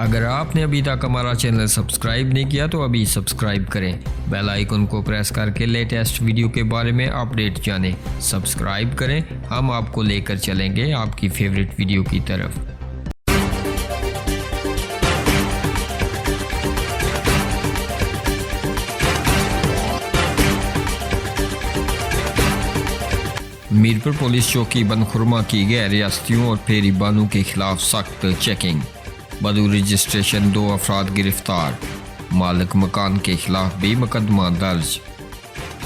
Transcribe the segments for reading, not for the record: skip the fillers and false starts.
अगर आपने अभी तक हमारा चैनल सब्सक्राइब नहीं किया तो अभी सब्सक्राइब करें, बेल आइकन को प्रेस करके लेटेस्ट वीडियो के बारे में अपडेट जानें। सब्सक्राइब करें, हम आपको लेकर चलेंगे आपकी फेवरेट वीडियो की तरफ। मीरपुर पुलिस चौकी बनखुरमा की गैर रियासतियों और फेरी बानों के खिलाफ सख्त चेकिंग। बदूर रजिस्ट्रेशन 2 अफराद गिरफ्तार। मालिक मकान के खिलाफ भी मुकदमा दर्ज।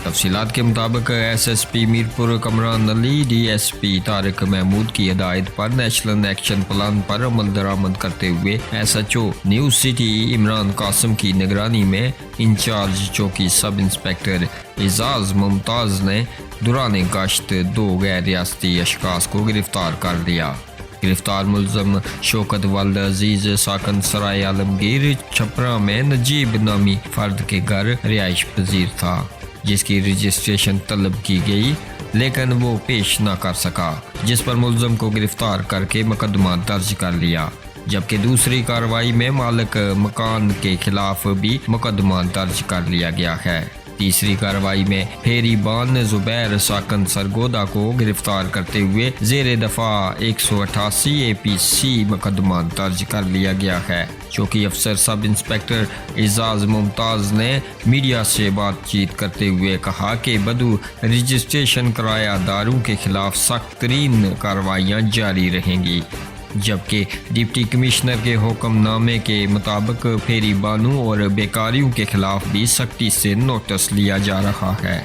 तफसीलात के मुताबिक SSP मीरपुर कमरान अली DSP तारिक महमूद की हिदायत पर नेशनल एक्शन प्लान पर अमल दरामद करते हुए SHO new city Imran Kasim की निगरानी में इंचार्ज चौकी सब इंस्पेक्टर एजाज मुमताज़ ने दुराने गश्त 2 गैर रियासती अशखास को गिरफ्तार कर लिया। गिरफ्तार मुलजम शौकत वल्द अजीज साकन सराय आलमगीर छपरा में नजीब नामी फर्द के घर रिहाइश पजीर था, जिसकी रजिस्ट्रेशन तलब की गई लेकिन वो पेश न कर सका, जिस पर मुलजम को गिरफ्तार करके मुकदमा दर्ज कर लिया। जबकि दूसरी कार्रवाई में मालिक मकान के खिलाफ भी मुकदमा दर्ज कर लिया गया है। तीसरी कार्रवाई में फेरी बान जुबैर साकन सरगोदा को गिरफ्तार करते हुए जेर दफा 188 APC मुकदमा दर्ज कर लिया गया है। चौकी अफसर सब इंस्पेक्टर एजाज मुमताज़ ने मीडिया से बातचीत करते हुए कहा कि बदू रजिस्ट्रेशन किरायादारों के खिलाफ सख्त तरीन कार्रवाइयाँ जारी रहेंगी, जबकि डिप्टी कमिश्नर के हुक्मनामे के मुताबिक फेरी बानों और बेकारियों के खिलाफ भी सख्ती से नोटिस लिया जा रहा है।